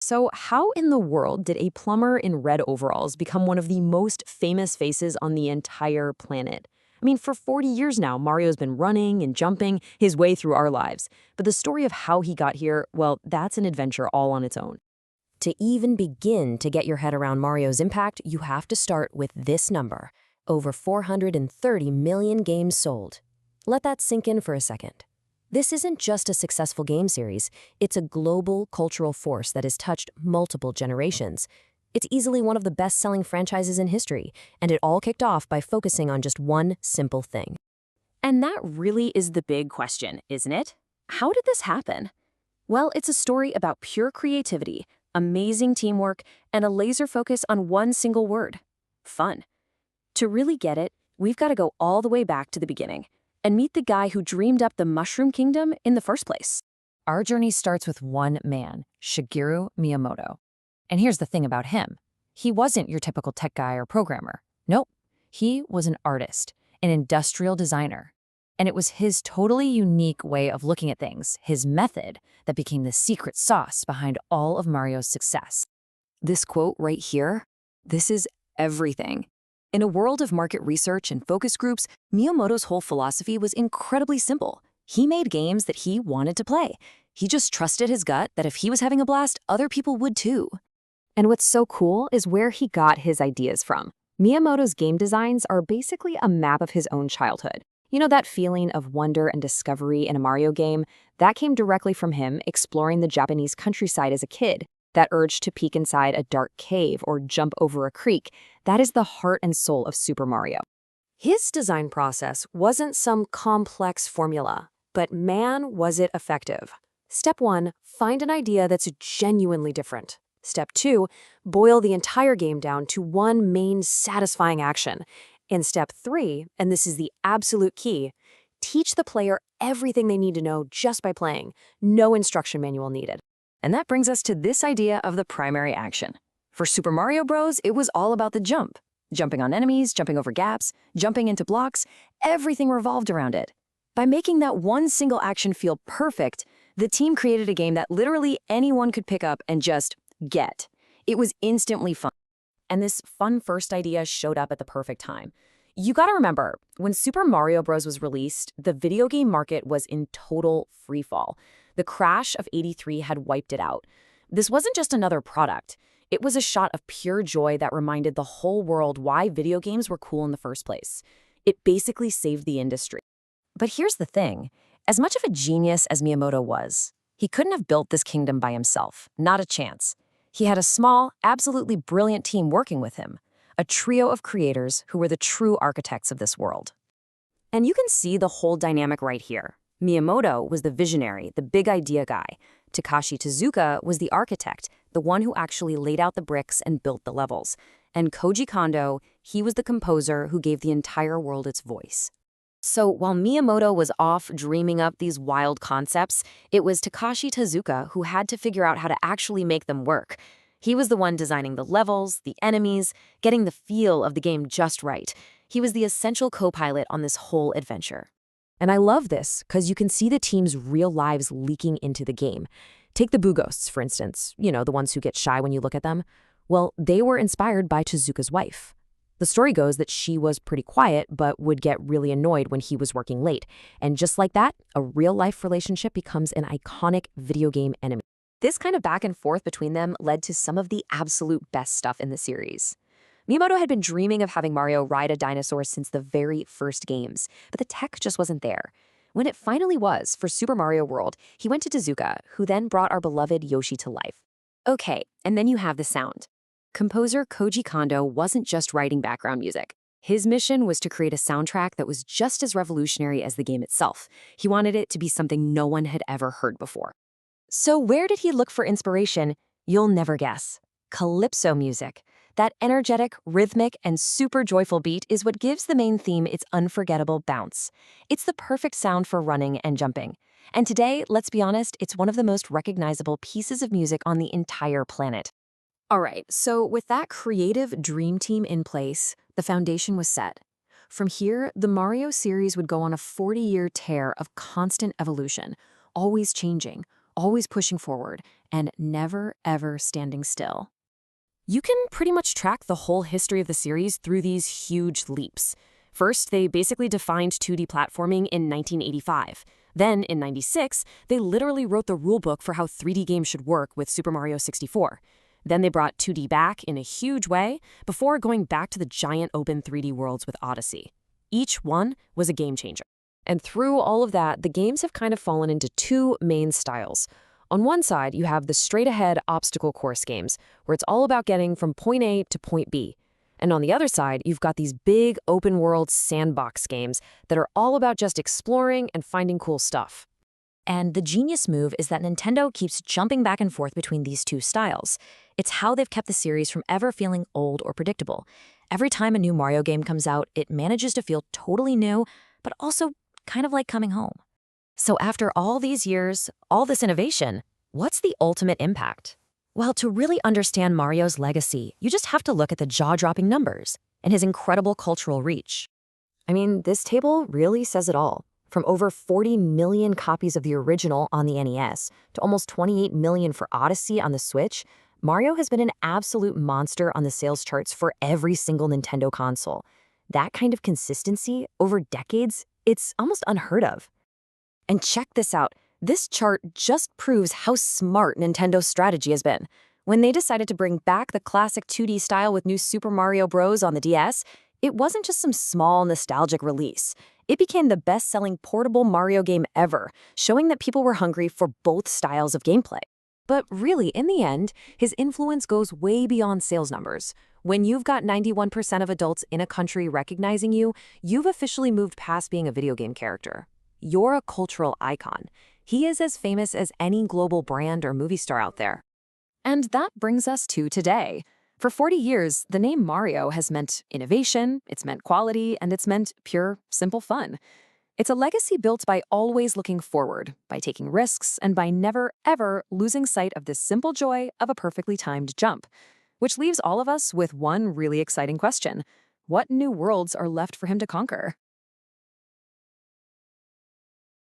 So, how in the world did a plumber in red overalls become one of the most famous faces on the entire planet? I mean, for 40 years now, Mario's been running and jumping his way through our lives. But the story of how he got here, well, that's an adventure all on its own. To even begin to get your head around Mario's impact, you have to start with this number: over 430 million games sold. Let that sink in for a second. This isn't just a successful game series, it's a global cultural force that has touched multiple generations. It's easily one of the best-selling franchises in history, and it all kicked off by focusing on just one simple thing. And that really is the big question, isn't it? How did this happen? Well, it's a story about pure creativity, amazing teamwork, and a laser focus on one single word: fun. To really get it, we've got to go all the way back to the beginning and meet the guy who dreamed up the Mushroom Kingdom in the first place. Our journey starts with one man, Shigeru Miyamoto. And here's the thing about him. He wasn't your typical tech guy or programmer. Nope. He was an artist, an industrial designer. And it was his totally unique way of looking at things, his method, that became the secret sauce behind all of Mario's success. This quote right here, this is everything. In a world of market research and focus groups, Miyamoto's whole philosophy was incredibly simple. He made games that he wanted to play. He just trusted his gut that if he was having a blast, other people would too. And what's so cool is where he got his ideas from. Miyamoto's game designs are basically a map of his own childhood. You know that feeling of wonder and discovery in a Mario game? That came directly from him exploring the Japanese countryside as a kid. That urge to peek inside a dark cave or jump over a creek, that is the heart and soul of Super Mario. His design process wasn't some complex formula, but man, was it effective. Step 1, find an idea that's genuinely different. Step 2, boil the entire game down to one main satisfying action. And step 3, and this is the absolute key, teach the player everything they need to know just by playing. No instruction manual needed. And that brings us to this idea of the primary action. For Super Mario Bros., it was all about the jump. Jumping on enemies, jumping over gaps, jumping into blocks, everything revolved around it. By making that one single action feel perfect, the team created a game that literally anyone could pick up and just get. It was instantly fun. And this fun first idea showed up at the perfect time. You gotta remember, when Super Mario Bros. Was released, the video game market was in total freefall. The crash of '83 had wiped it out. This wasn't just another product. It was a shot of pure joy that reminded the whole world why video games were cool in the first place. It basically saved the industry. But here's the thing. As much of a genius as Miyamoto was, he couldn't have built this kingdom by himself. Not a chance. He had a small, absolutely brilliant team working with him. A trio of creators who were the true architects of this world. And you can see the whole dynamic right here. Miyamoto was the visionary, the big idea guy. Takashi Tezuka was the architect, the one who actually laid out the bricks and built the levels. And Koji Kondo, he was the composer who gave the entire world its voice. So while Miyamoto was off dreaming up these wild concepts, it was Takashi Tezuka who had to figure out how to actually make them work. He was the one designing the levels, the enemies, getting the feel of the game just right. He was the essential co-pilot on this whole adventure. And I love this because you can see the team's real lives leaking into the game. Take the Boo Ghosts, for instance, you know, the ones who get shy when you look at them. Well, they were inspired by Tezuka's wife. The story goes that she was pretty quiet, but would get really annoyed when he was working late. And just like that, a real-life relationship becomes an iconic video game enemy. This kind of back and forth between them led to some of the absolute best stuff in the series. Miyamoto had been dreaming of having Mario ride a dinosaur since the very first games, but the tech just wasn't there. When it finally was, for Super Mario World, he went to Tezuka, who then brought our beloved Yoshi to life. Okay, and then you have the sound. Composer Koji Kondo wasn't just writing background music. His mission was to create a soundtrack that was just as revolutionary as the game itself. He wanted it to be something no one had ever heard before. So where did he look for inspiration? You'll never guess. Calypso music. That energetic, rhythmic, and super joyful beat is what gives the main theme its unforgettable bounce. It's the perfect sound for running and jumping. And today, let's be honest, it's one of the most recognizable pieces of music on the entire planet. All right, so with that creative dream team in place, the foundation was set. From here, the Mario series would go on a 40-year tear of constant evolution, always changing, always pushing forward and never, ever standing still. You can pretty much track the whole history of the series through these huge leaps. First, they basically defined 2D platforming in 1985. Then, in 96, they literally wrote the rulebook for how 3D games should work with Super Mario 64. Then they brought 2D back in a huge way before going back to the giant open 3D worlds with Odyssey. Each one was a game changer. And through all of that, the games have kind of fallen into two main styles. On one side, you have the straight-ahead obstacle course games, where it's all about getting from point A to point B. And on the other side, you've got these big open-world sandbox games that are all about just exploring and finding cool stuff. And the genius move is that Nintendo keeps jumping back and forth between these two styles. It's how they've kept the series from ever feeling old or predictable. Every time a new Mario game comes out, it manages to feel totally new, but also kind of like coming home. So after all these years, all this innovation, what's the ultimate impact? Well, to really understand Mario's legacy, you just have to look at the jaw-dropping numbers and his incredible cultural reach. I mean, this table really says it all. From over 40 million copies of the original on the NES to almost 28 million for Odyssey on the Switch, Mario has been an absolute monster on the sales charts for every single Nintendo console. That kind of consistency over decades, it's almost unheard of. And check this out. This chart just proves how smart Nintendo's strategy has been. When they decided to bring back the classic 2D style with New Super Mario Bros. On the DS, it wasn't just some small nostalgic release. It became the best-selling portable Mario game ever, showing that people were hungry for both styles of gameplay. But really, in the end, his influence goes way beyond sales numbers. When you've got 91% of adults in a country recognizing you, you've officially moved past being a video game character. You're a cultural icon. He is as famous as any global brand or movie star out there. And that brings us to today. For 40 years, the name Mario has meant innovation, it's meant quality, and it's meant pure, simple fun. It's a legacy built by always looking forward, by taking risks, and by never, ever losing sight of this simple joy of a perfectly timed jump. Which leaves all of us with one really exciting question. What new worlds are left for him to conquer?